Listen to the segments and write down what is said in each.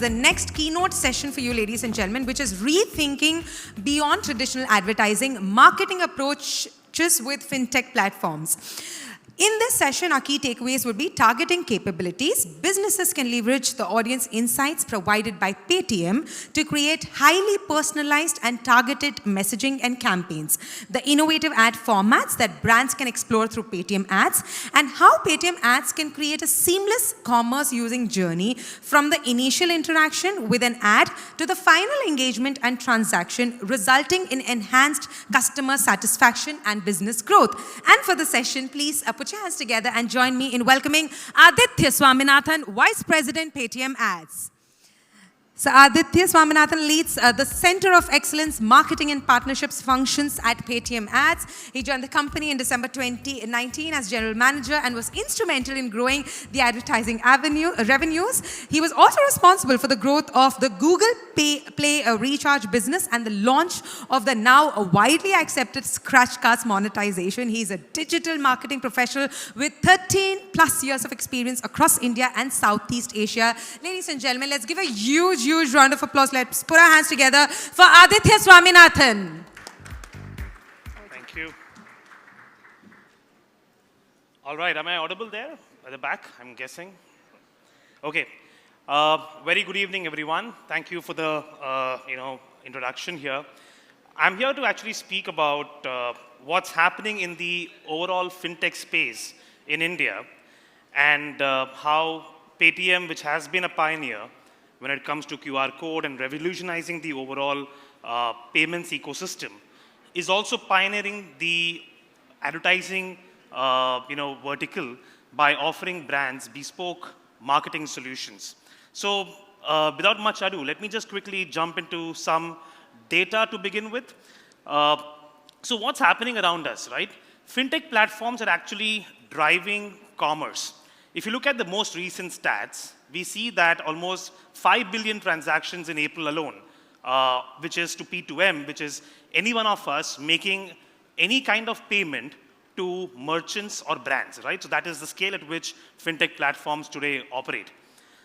the next keynote session for you, ladies and gentlemen, which is rethinking beyond traditional advertising, marketing approaches with fintech platforms. In this session, our key takeaways would be targeting capabilities. Businesses can leverage the audience insights provided by Paytm to create highly personalized and targeted messaging and campaigns. The innovative ad formats that brands can explore through Paytm Ads, and how Paytm Ads can create a seamless commerce using journey from the initial interaction with an ad to the final engagement and transaction, resulting in enhanced customer satisfaction and business growth. And for the session, please put your hands together and join me in welcoming Aditya Swaminathan, Vice President, Paytm Ads. So Aditya Swaminathan leads the Center of Excellence Marketing and Partnerships functions at Paytm Ads. He joined the company in December 2019 as General Manager and was instrumental in growing the advertising revenues. He was also responsible for the growth of the Google Play Recharge business and the launch of the now widely accepted Scratch Cards monetization. He's a digital marketing professional with 13 plus years of experience across India and Southeast Asia. Ladies and gentlemen, let's give a huge round of applause. Let's put our hands together for Aditya Swaminathan. Thank you. All right, am I audible there at the back, I'm guessing? Okay. Very good evening, everyone. Thank you for the introduction here. I'm here to actually speak about what's happening in the overall fintech space in India and how Paytm, which has been a pioneer when it comes to QR code and revolutionizing the overall payments ecosystem, is also pioneering the advertising vertical by offering brands bespoke marketing solutions. So without much ado, let me just quickly jump into some data to begin with. So what's happening around us, right? Fintech platforms are actually driving commerce. If you look at the most recent stats, we see that almost 5 billion transactions in April alone, which is to P2M, which is any one of us making any kind of payment to merchants or brands, right? So that is the scale at which fintech platforms today operate.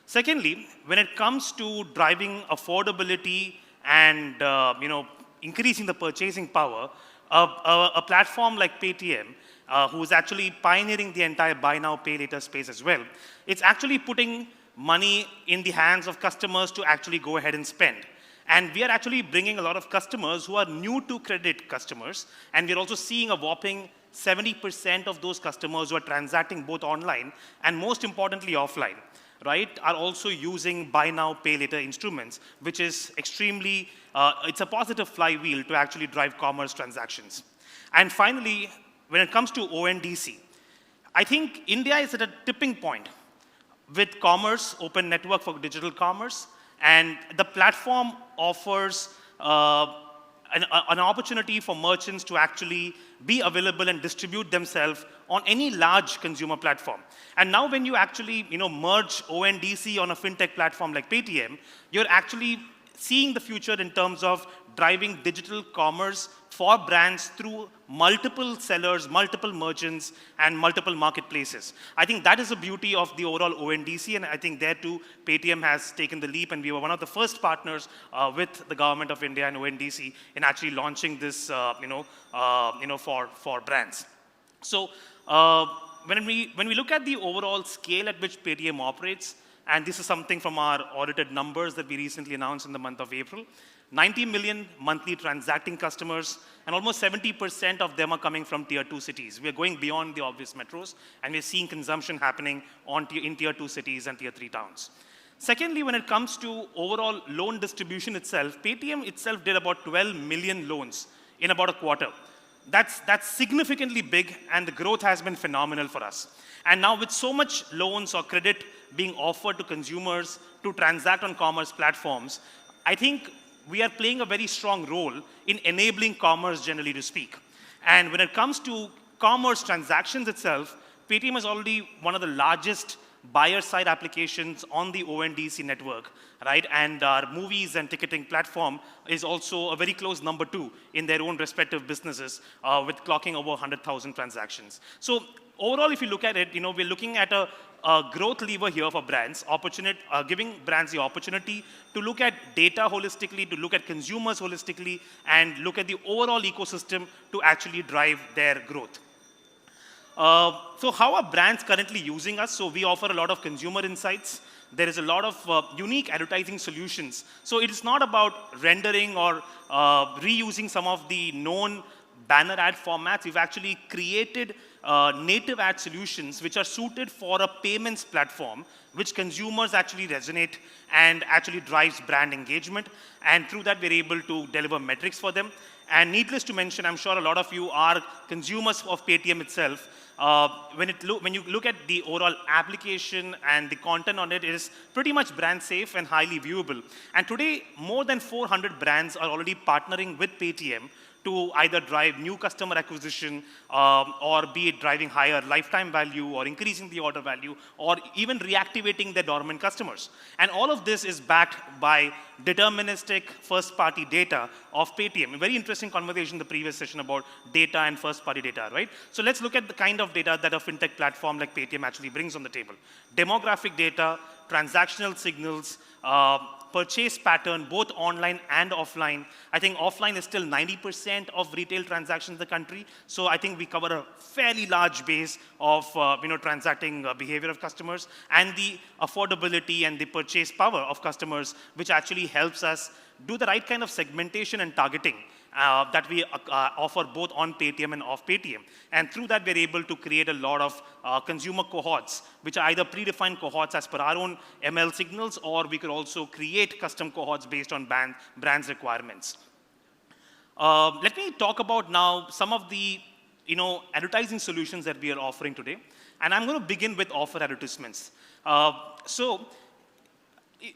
Secondly, when it comes to driving affordability and increasing the purchasing power, a platform like Paytm, who is actually pioneering the entire buy now, pay later space as well, it's actually putting money in the hands of customers to actually go ahead and spend. And we are actually bringing a lot of customers who are new to credit customers, and we're also seeing a whopping 70% of those customers who are transacting both online and most importantly offline, right, are also using buy now, pay later instruments, which is extremely, it's a positive flywheel to actually drive commerce transactions. And finally, when it comes to ONDC, I think India is at a tipping point with commerce, open network for digital commerce, and the platform offers an opportunity for merchants to actually be available and distribute themselves on any large consumer platform. And now when you actually merge ONDC on a fintech platform like Paytm, you're actually seeing the future in terms of driving digital commerce for brands through multiple sellers, multiple merchants, and multiple marketplaces. I think that is the beauty of the overall ONDC, and I think there too, Paytm has taken the leap, and we were one of the first partners with the government of India and ONDC in actually launching this, for brands. So when we look at the overall scale at which Paytm operates, and this is something from our audited numbers that we recently announced in the month of April, 90 million monthly transacting customers, and almost 70% of them are coming from tier 2 cities. We are going beyond the obvious metros, and we're seeing consumption happening in tier 2 cities and tier 3 towns. Secondly, when it comes to overall loan distribution itself, Paytm itself did about 12 million loans in about a quarter. That's significantly big, and the growth has been phenomenal for us. And now with so much loans or credit being offered to consumers to transact on commerce platforms, I think we are playing a very strong role in enabling commerce generally to speak. And when it comes to commerce transactions itself, Paytm is already one of the largest buyer-side applications on the ONDC network, right? And our movies and ticketing platform is also a very close number 2 in their own respective businesses, with clocking over 100,000 transactions. So overall, if you look at it, we're looking at a growth lever here for brands, giving brands the opportunity to look at data holistically, to look at consumers holistically, and look at the overall ecosystem to actually drive their growth. So how are brands currently using us? So we offer a lot of consumer insights. There is a lot of unique advertising solutions. So it is not about rendering or reusing some of the known banner ad formats. We've actually created native ad solutions which are suited for a payments platform, which consumers actually resonate and actually drives brand engagement. And through that, we're able to deliver metrics for them. And needless to mention, I'm sure a lot of you are consumers of Paytm itself. When you look at the overall application and the content on it, it is pretty much brand safe and highly viewable. And today, more than 400 brands are already partnering with Paytm to either drive new customer acquisition or be it driving higher lifetime value or increasing the order value or even reactivating their dormant customers. And all of this is backed by deterministic first-party data of Paytm. A very interesting conversation in the previous session about data and first-party data, right? So let's look at the kind of data that a fintech platform like Paytm actually brings on the table. Demographic data, transactional signals, purchase pattern, both online and offline. I think offline is still 90% of retail transactions in the country. So I think we cover a fairly large base of transacting behavior of customers and the affordability and the purchase power of customers, which actually helps us do the right kind of segmentation and targeting that we offer both on Paytm and off Paytm. And through that, we're able to create a lot of consumer cohorts, which are either predefined cohorts as per our own ML signals, or we could also create custom cohorts based on brands' requirements. Let me talk about now some of the advertising solutions that we are offering today. And I'm going to begin with offer advertisements. So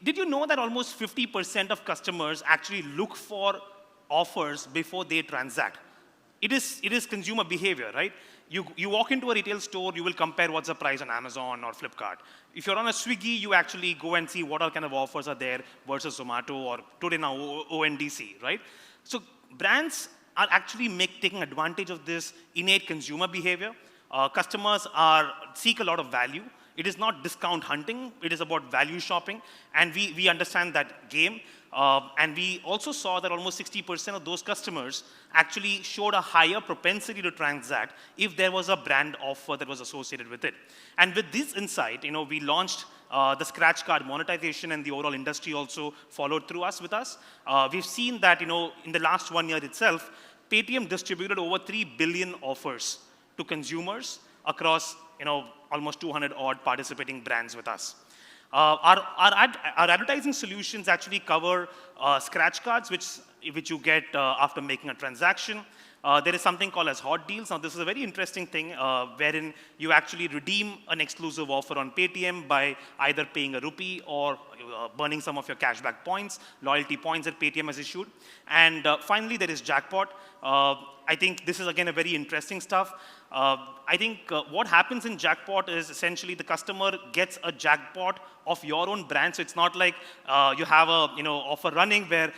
did you know that almost 50% of customers actually look for offers before they transact? It is consumer behavior, right? You walk into a retail store, you will compare what's the price on Amazon or Flipkart. If you're on a Swiggy, you actually go and see what all kind of offers are there versus Zomato or today now ONDC, right? So brands are actually taking advantage of this innate consumer behavior. Customers seek a lot of value. It is not discount hunting. It is about value shopping. And we understand that game. And we also saw that almost 60% of those customers actually showed a higher propensity to transact if there was a brand offer that was associated with it. And with this insight, we launched the scratch card monetization, and the overall industry also followed through with us. We've seen that, in the last 1 year itself, Paytm distributed over 3 billion offers to consumers across, almost 200 odd participating brands with us. Our advertising solutions actually cover scratch cards, which you get after making a transaction. There is something called as hot deals. Now, this is a very interesting thing wherein you actually redeem an exclusive offer on Paytm by either paying a rupee or burning some of your cashback points, loyalty points that Paytm has issued. And finally, there is jackpot. I think this is, again, a very interesting stuff. I think what happens in jackpot is essentially the customer gets a jackpot of your own brand. So it's not like you have a offer running where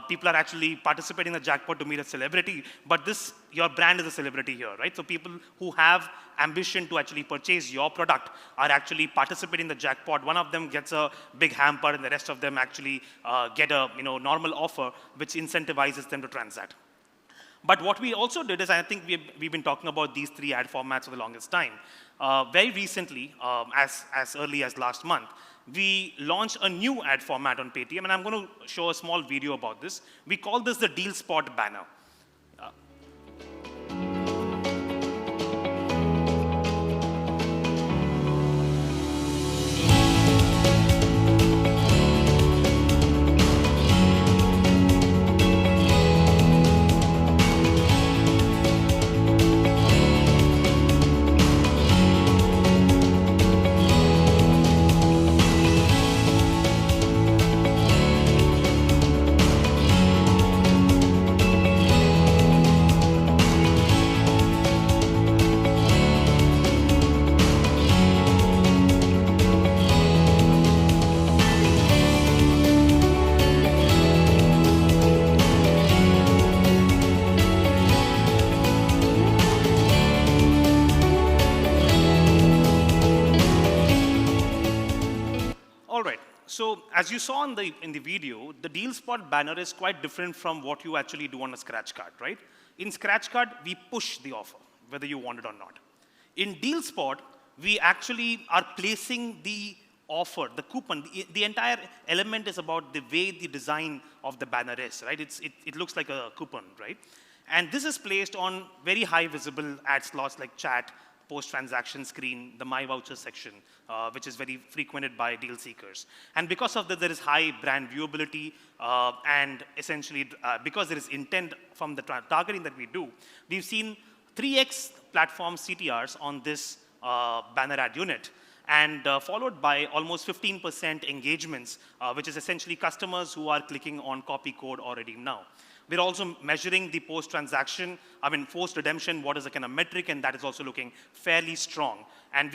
people are actually participating in the jackpot to meet a celebrity, but your brand is a celebrity here, right? So people who have ambition to actually purchase your product are actually participating in the jackpot. One of them gets a big hamper, and the rest of them actually get a normal offer, which incentivizes them to transact. But what we also did is, I think we've been talking about these 3 ad formats for the longest time. Very recently, as early as last month, we launched a new ad format on Paytm, and I'm going to show a small video about this. We call this the Deal Spot banner. All right. So as you saw in the video, the deal spot banner is quite different from what you actually do on a scratch card, right? In scratch card, we push the offer, whether you want it or not. In deal spot, we actually are placing the offer, the coupon. The entire element is about the way the design of the banner is, right? It looks like a coupon, right? And this is placed on very high visible ad slots like chat, post-transaction screen, the My Voucher section, which is very frequented by deal seekers. And because of that, there is high brand viewability, and essentially, because there is intent from the targeting that we do, we've seen 3x platform CTRs on this banner ad unit, and followed by almost 15% engagements, which is essentially customers who are clicking on copy code or redeem now. We're also measuring the post-transaction, post-redemption, what is the kind of metric, and that is also looking fairly strong. And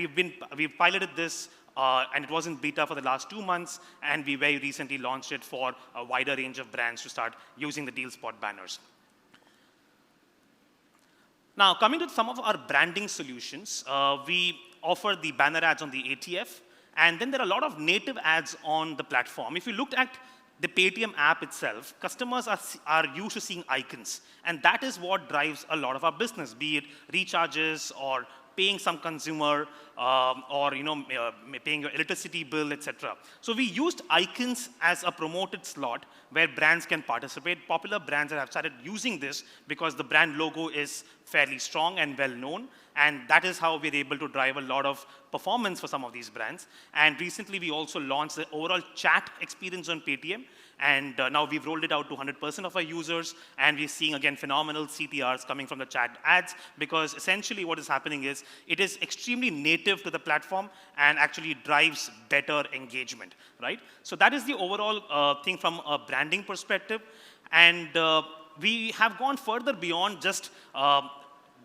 we've piloted this, and it was in beta for the last 2 months, and we very recently launched it for a wider range of brands to start using the deal spot banners. Now, coming to some of our branding solutions, we offer the banner ads on the ATF, and then there are a lot of native ads on the platform. If you looked at the Paytm app itself, customers are used to seeing icons, and that is what drives a lot of our business, be it recharges or paying some consumer, or paying your electricity bill, etc. So we used icons as a promoted slot where brands can participate. Popular brands have started using this because the brand logo is fairly strong and well known, and that is how we're able to drive a lot of performance for some of these brands. And recently we also launched the overall chat experience on Paytm, and now we've rolled it out to 100% of our users, and we're seeing again phenomenal CTRs coming from the chat ads, because essentially what is happening is it is extremely native to the platform and actually drives better engagement, right? So that is the overall thing from a branding perspective, and we have gone further beyond just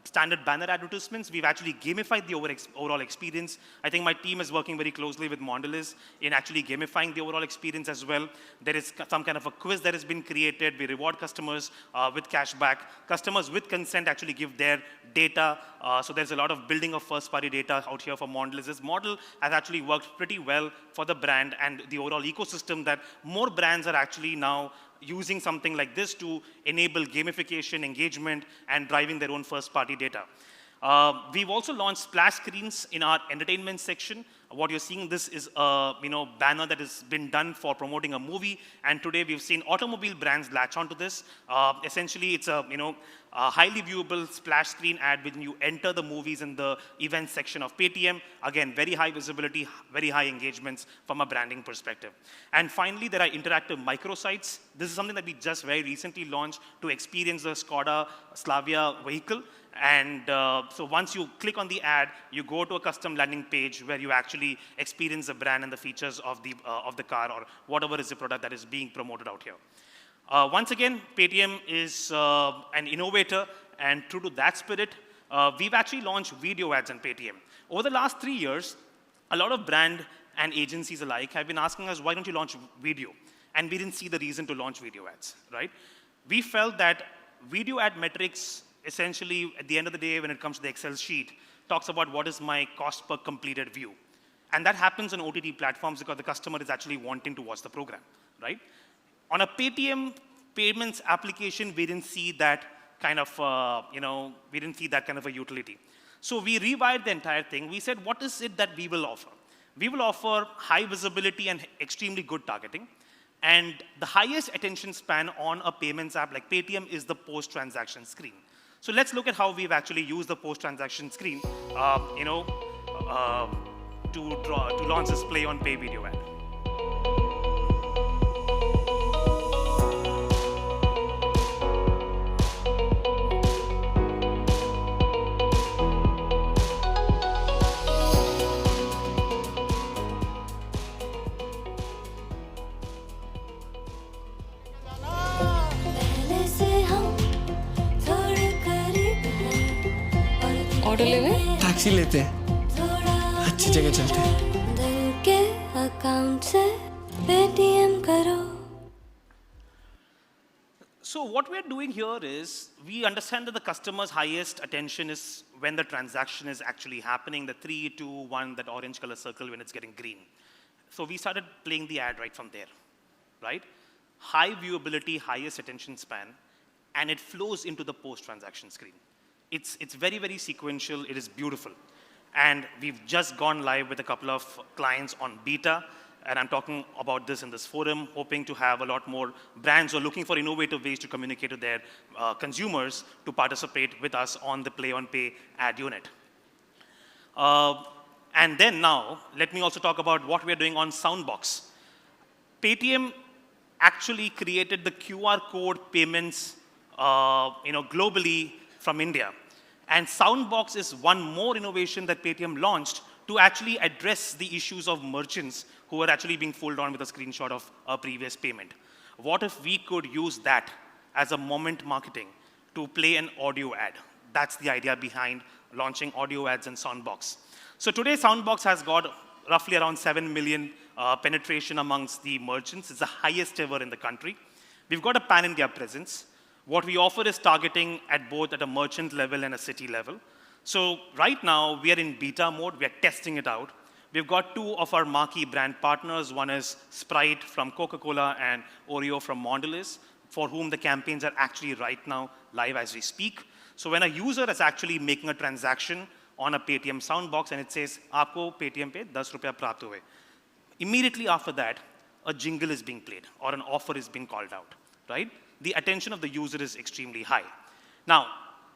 standard banner advertisements. We've actually gamified the overall experience. I think my team is working very closely with Mondelez in actually gamifying the overall experience as well. There is some kind of a quiz that has been created. We reward customers with cashback. Customers with consent actually give their data. So there's a lot of building of first-party data out here for Mondelez. This model has actually worked pretty well for the brand and the overall ecosystem, that more brands are actually now using something like this to enable gamification, engagement, and driving their own first-party data. We've also launched splash screens in our entertainment section. What you're seeing, this is a banner that has been done for promoting a movie, and today we've seen automobile brands latch onto this. Essentially, it's a highly viewable splash screen ad when you enter the movies in the events section of Paytm. Again, very high visibility, very high engagements from a branding perspective. And finally, there are interactive microsites. This is something that we just very recently launched to experience the Skoda Slavia vehicle. And so once you click on the ad, you go to a custom landing page where you actually experience the brand and the features of the car or whatever is the product that is being promoted out here. Once again, Paytm is an innovator, and true to that spirit, we've actually launched video ads on Paytm. Over the last 3 years, a lot of brand and agencies alike have been asking us, why don't you launch video? And we didn't see the reason to launch video ads, right? We felt that video ad metrics, essentially, at the end of the day, when it comes to the Excel sheet, talks about what is my cost per completed view. And that happens on OTT platforms because the customer is actually wanting to watch the program, right? On a Paytm payments application, we didn't see that kind of, we didn't see that kind of a utility. So we rewired the entire thing. We said, what is it that we will offer? We will offer high visibility and extremely good targeting. And the highest attention span on a payments app like Paytm is the post-transaction screen. So let's look at how we've actually used the post-transaction screen, to launch this play on pay video ad. Auto ले ले taxi लेते हैं, अच्छी जगह चलते हैं। दिल के अकाउंट से पेटीएम करो। So what we're doing here is, we understand that the customer's highest attention is when the transaction is actually happening, the 3, 2, 1, that orange color circle when it's getting green. So we started playing the ad right from there, right? High viewability, highest attention span, and it flows into the post-transaction screen. It's very, very sequential. It is beautiful. And we've just gone live with a couple of clients on beta, and I'm talking about this in this forum, hoping to have a lot more brands who are looking for innovative ways to communicate to their consumers to participate with us on the Play on Pay ad unit. And then now, let me also talk about what we're doing on Soundbox. Paytm actually created the QR code payments globally from India. And Soundbox is one more innovation that Paytm launched to actually address the issues of merchants who are actually being fooled on with a screenshot of a previous payment. What if we could use that as a moment marketing to play an audio ad? That's the idea behind launching audio ads in Soundbox. So today, Soundbox has got roughly around 7 million penetration amongst the merchants. It's the highest ever in the country. We've got a pan-India presence. What we offer is targeting at both at a merchant level and a city level. So right now, we are in beta mode. We are testing it out. We've got 2 of our marquee brand partners. One is Sprite from Coca-Cola and Oreo from Mondelez, for whom the campaigns are actually right now live as we speak. So when a user is actually making a transaction on a Paytm Soundbox and it says, "Aapko Paytm pe 10 rupees prapt hue," immediately after that, a jingle is being played or an offer is being called out, right? The attention of the user is extremely high. Now,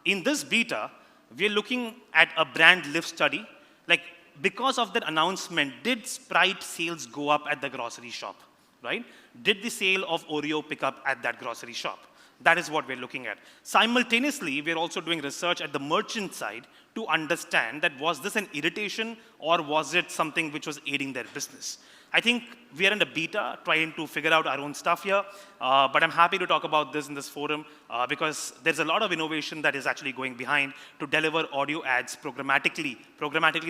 in this beta, we're looking at a brand lift study. Like, because of that announcement, did Sprite sales go up at the grocery shop, right? Did the sale of Oreo pick up at that grocery shop? That is what we're looking at. Simultaneously, we're also doing research at the merchant side to understand that was this an irritation or was it something which was aiding their business? I think we are in the beta trying to figure out our own stuff here, but I'm happy to talk about this in this forum because there's a lot of innovation that is actually going behind to deliver audio ads programmatically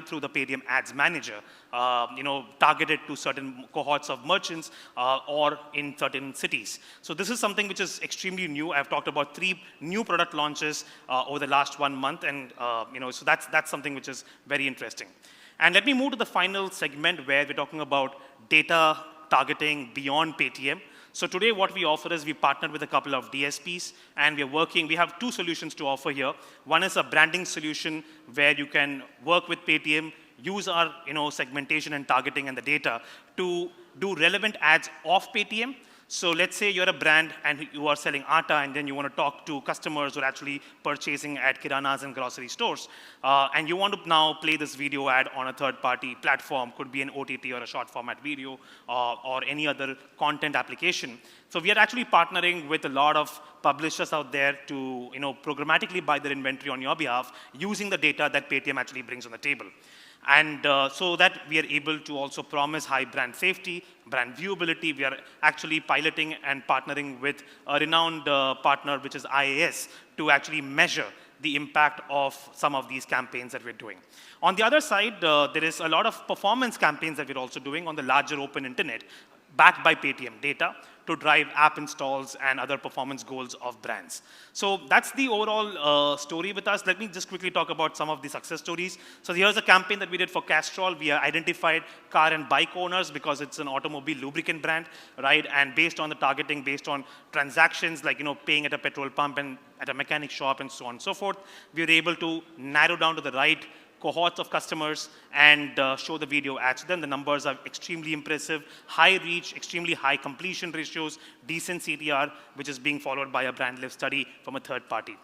through the Paytm Ads Manager, targeted to certain cohorts of merchants or in certain cities. So this is something which is extremely new. I've talked about 3 new product launches over the last 1 month, and so that's something which is very interesting. And let me move to the final segment where we're talking about data targeting beyond Paytm. So today what we offer is we partnered with a couple of DSPs and we have 2 solutions to offer here. One is a branding solution where you can work with Paytm, use our segmentation and targeting and the data to do relevant ads off Paytm. So let's say you're a brand and you are selling atta and then you want to talk to customers who are actually purchasing at kiranas and grocery stores. And you want to now play this video ad on a third-party platform, could be an OTT or a short format video or any other content application. So we are actually partnering with a lot of publishers out there to programmatically buy their inventory on your behalf using the data that Paytm actually brings on the table. And so that we are able to also promise high brand safety, brand viewability. We are actually piloting and partnering with a renowned partner, which is IAS, to actually measure the impact of some of these campaigns that we're doing. On the other side, there is a lot of performance campaigns that we're also doing on the larger open internet, backed by Paytm data, to drive app installs and other performance goals of brands. So that's the overall story with us. Let me just quickly talk about some of the success stories. So here's a campaign that we did for Castrol. We identified car and bike owners because it's an automobile lubricant brand, right? And based on the targeting, based on transactions like paying at a petrol pump and at a mechanic shop and so on and so forth, we were able to narrow down to the right cohorts of customers and show the video ads to them. The numbers are extremely impressive, high reach, extremely high completion ratios, decent CTR, which is being followed by a brand lift study from a third party.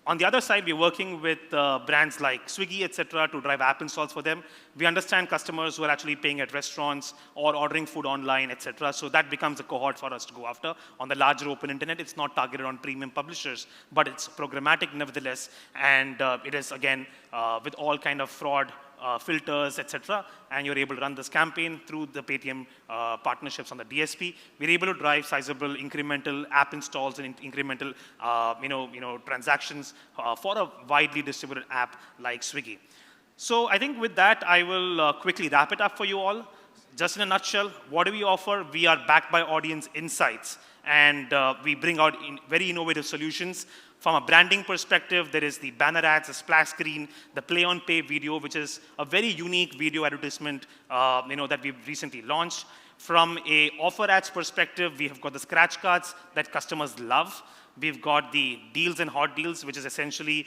On the other side, we're working with brands like Swiggy, et cetera, to drive app installs for them. We understand customers who are actually paying at restaurants or ordering food online, et cetera. So that becomes a cohort for us to go after. On the larger open internet, it's not targeted on premium publishers, but it's programmatic nevertheless. And it is, again, with all kind of fraud filters, etc., and you're able to run this campaign through the Paytm partnerships on the DSP. We're able to drive sizable incremental app installs and incremental transactions for a widely distributed app like Swiggy. So I think with that, I will quickly wrap it up for you all. Just in a nutshell, what do we offer? We are backed by audience insights, and we bring out very innovative solutions. From a branding perspective, there is the banner ads, the splash screen, the play on pay video, which is a very unique video advertisement that we've recently launched. From a offer ads perspective, we have got the scratch cards that customers love. We've got the deals and hot deals, which is essentially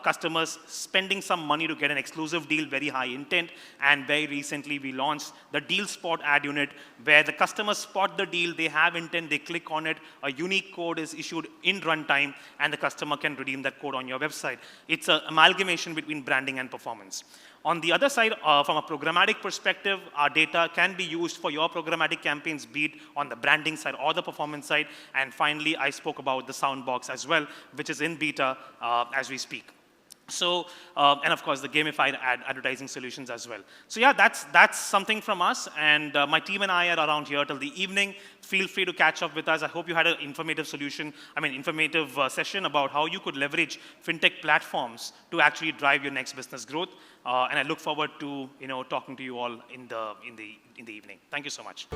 customers spending some money to get an exclusive deal, very high intent. And very recently, we launched the Deal Spot ad unit, where the customers spot the deal, they have intent, they click on it, a unique code is issued in runtime, and the customer can redeem that code on your website. It's an amalgamation between branding and performance. On the other side, from a programmatic perspective, our data can be used for your programmatic campaigns, be it on the branding side or the performance side. And finally, I spoke about the Soundbox as well, which is in beta as we speak. So, and of course, the gamified advertising solutions as well. So yeah, that's something from us. And my team and I are around here till the evening. Feel free to catch up with us. I hope you had an informative session about how you could leverage fintech platforms to actually drive your next business growth. And I look forward to talking to you all in the evening. Thank you so much.